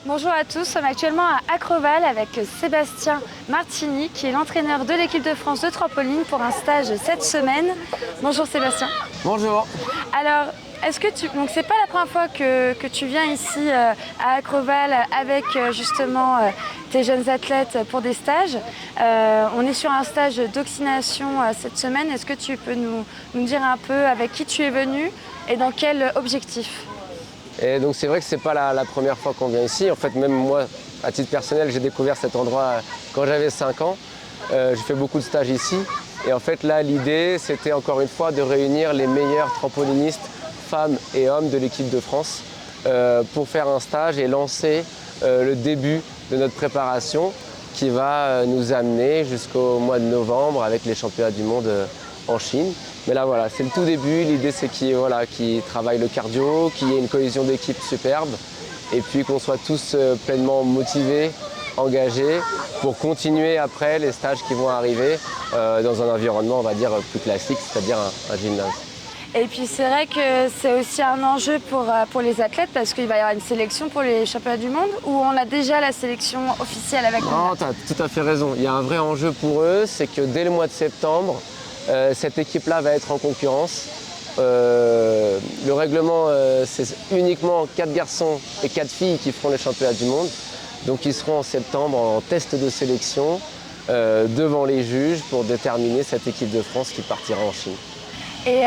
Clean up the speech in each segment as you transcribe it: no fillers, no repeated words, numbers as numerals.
Bonjour à tous, nous sommes actuellement à Acroval avec Sébastien Martini qui est l'entraîneur de l'équipe de France de trampoline pour un stage cette semaine. Bonjour Sébastien. Bonjour. Alors, donc c'est pas la première fois que tu viens ici à Acroval avec justement tes jeunes athlètes pour des stages. On est sur un stage d'oxynation cette semaine. Est-ce que tu peux nous dire un peu avec qui tu es venu et dans quel objectif? Et donc c'est vrai que c'est pas la première fois qu'on vient ici. En fait, même moi, à titre personnel, j'ai découvert cet endroit quand j'avais 5 ans. J'ai fait beaucoup de stages ici. Et en fait, là, l'idée, c'était encore une fois de réunir les meilleurs trampolinistes, femmes et hommes de l'équipe de France pour faire un stage et lancer le début de notre préparation qui va nous amener jusqu'au mois de novembre avec les championnats du monde en Chine. Mais là voilà, c'est le tout début, l'idée c'est qu'ils travaillent le cardio, qu'il y ait une cohésion d'équipe superbe et puis qu'on soit tous pleinement motivés, engagés pour continuer après les stages qui vont arriver dans un environnement on va dire plus classique, c'est-à-dire un gymnase. Et puis c'est vrai que c'est aussi un enjeu pour les athlètes parce qu'il va y avoir une sélection pour les championnats du monde ou on a déjà la sélection officielle avec nous? Non, tu as tout à fait raison. Il y a un vrai enjeu pour eux, c'est que dès le mois de septembre, cette équipe-là va être en concurrence. Le règlement, c'est uniquement 4 garçons et 4 filles qui feront les championnats du monde. Donc ils seront en septembre en test de sélection devant les juges pour déterminer cette équipe de France qui partira en Chine. Et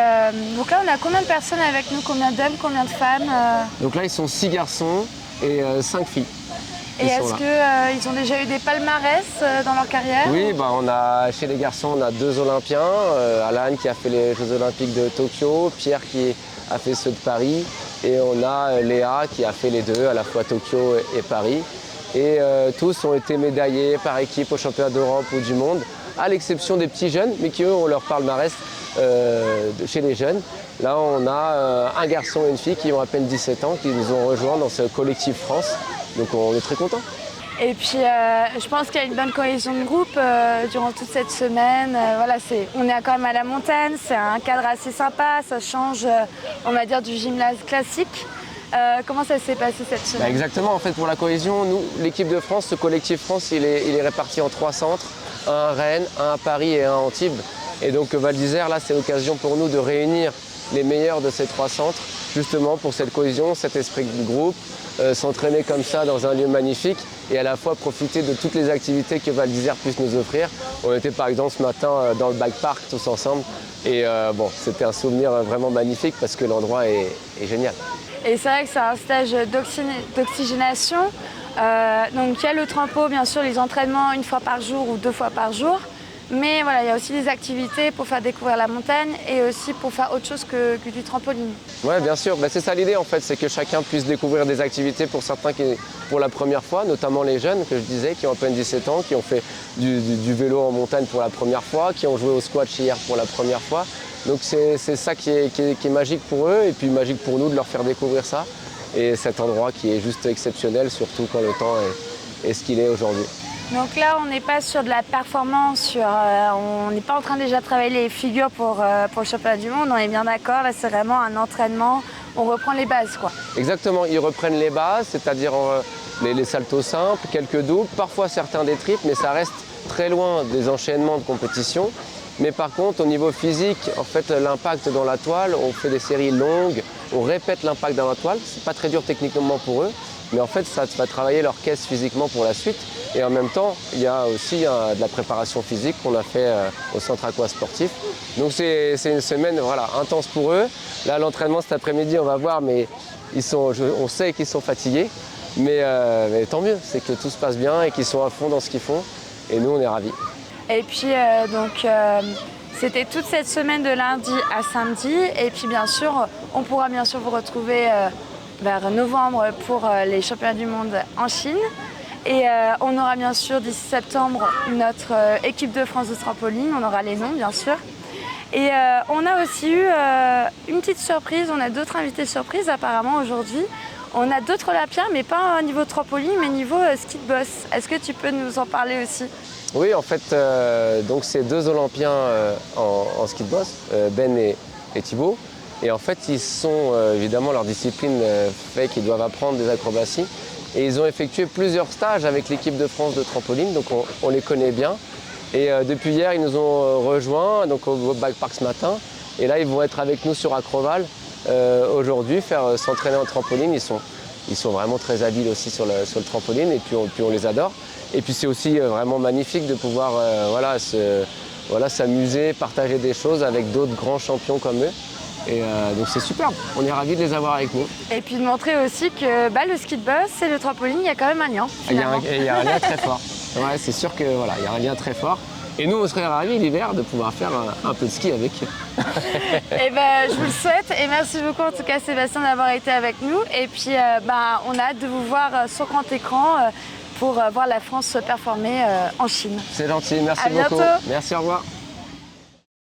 donc là, on a combien de personnes avec nous? Combien d'hommes, combien de femmes? Donc là, ils sont 6 garçons et 5 filles. Et est-ce qu'ils ont déjà eu des palmarès dans leur carrière? Oui, chez les garçons, on a 2 Olympiens. Alan qui a fait les Jeux Olympiques de Tokyo, Pierre qui a fait ceux de Paris. Et on a Léa qui a fait les deux, à la fois Tokyo et Paris. Et tous ont été médaillés par équipe aux championnats d'Europe ou du monde, à l'exception des petits jeunes, mais qui eux ont leur palmarès chez les jeunes. Là, on a un garçon et une fille qui ont à peine 17 ans, qui nous ont rejoints dans ce collectif France. Donc on est très contents. Et puis je pense qu'il y a une bonne cohésion de groupe durant toute cette semaine. On est quand même à la montagne, c'est un cadre assez sympa, ça change, on va dire, du gymnase classique. Comment ça s'est passé cette semaine? Exactement, en fait pour la cohésion, nous, l'équipe de France, ce collectif France, il est réparti en 3 centres, un à Rennes, un à Paris et un à Antibes. Et donc Val d'Isère, là c'est l'occasion pour nous de réunir les meilleurs de ces 3 centres, justement pour cette cohésion, cet esprit de groupe, s'entraîner comme ça dans un lieu magnifique et à la fois profiter de toutes les activités que Val d'Isère puisse nous offrir. On était par exemple ce matin dans le bike park tous ensemble et c'était un souvenir vraiment magnifique parce que l'endroit est génial. Et c'est vrai que c'est un stage d'oxygénation. Donc il y a le trampo, bien sûr, les entraînements 1 fois par jour ou 2 fois par jour. Mais voilà, il y a aussi des activités pour faire découvrir la montagne et aussi pour faire autre chose que du trampoline. Oui, bien sûr. C'est ça l'idée en fait, c'est que chacun puisse découvrir des activités pour certains qui pour la première fois, notamment les jeunes que je disais, qui ont à peine 17 ans, qui ont fait du vélo en montagne pour la première fois, qui ont joué au squash hier pour la première fois. Donc c'est ça qui est magique pour eux et puis magique pour nous de leur faire découvrir ça. Et cet endroit qui est juste exceptionnel, surtout quand le temps est ce qu'il est aujourd'hui. Donc là, on n'est pas sur de la performance, on n'est pas en train déjà de travailler les figures pour le championnat du monde, on est bien d'accord, là c'est vraiment un entraînement, on reprend les bases quoi. Exactement, ils reprennent les bases, c'est-à-dire les saltos simples, quelques doubles, parfois certains des triples, mais ça reste très loin des enchaînements de compétition. Mais par contre, au niveau physique, en fait, l'impact dans la toile, on fait des séries longues, on répète l'impact dans la toile, c'est pas très dur techniquement pour eux, mais en fait, ça va travailler leur caisse physiquement pour la suite. Et en même temps, il y a aussi de la préparation physique qu'on a fait au centre aquasportif. Donc c'est une semaine intense pour eux. Là, l'entraînement cet après-midi, on va voir, mais on sait qu'ils sont fatigués. Mais tant mieux, c'est que tout se passe bien et qu'ils sont à fond dans ce qu'ils font. Et nous, on est ravis. Et puis, c'était toute cette semaine de lundi à samedi. Et puis, bien sûr, on pourra bien sûr vous retrouver vers novembre pour les championnats du monde en Chine. Et on aura bien sûr d'ici septembre notre équipe de France de trampoline, on aura les noms bien sûr. Et on a aussi eu une petite surprise, on a d'autres invités surprises apparemment aujourd'hui. On a d'autres Olympiens, mais pas au niveau trampoline, mais niveau ski de boss. Est-ce que tu peux nous en parler aussi? Oui, en fait, donc c'est 2 Olympiens en ski de boss, Ben et Thibaut. Et en fait, ils sont évidemment leur discipline fait qu'ils doivent apprendre des acrobaties. Et ils ont effectué plusieurs stages avec l'équipe de France de trampoline, donc on les connaît bien. Et depuis hier, ils nous ont rejoints donc au Bike Park ce matin. Et là, ils vont être avec nous sur Acroval aujourd'hui, s'entraîner en trampoline. Ils sont vraiment très habiles aussi sur le trampoline et puis on les adore. Et puis c'est aussi vraiment magnifique de pouvoir s'amuser, partager des choses avec d'autres grands champions comme eux. Et donc c'est superbe, on est ravis de les avoir avec nous. Et puis de montrer aussi que le ski de boss et le trampoline, il y a quand même un lien. Il y a un lien très fort. Ouais, c'est sûr que voilà, il y a un lien très fort. Et nous, on serait ravis l'hiver de pouvoir faire un peu de ski avec eux. Et je vous le souhaite et merci beaucoup en tout cas Sébastien d'avoir été avec nous. Et puis on a hâte de vous voir sur grand écran pour voir la France se performer en Chine. C'est gentil, merci À beaucoup. bientôt. Merci, au revoir.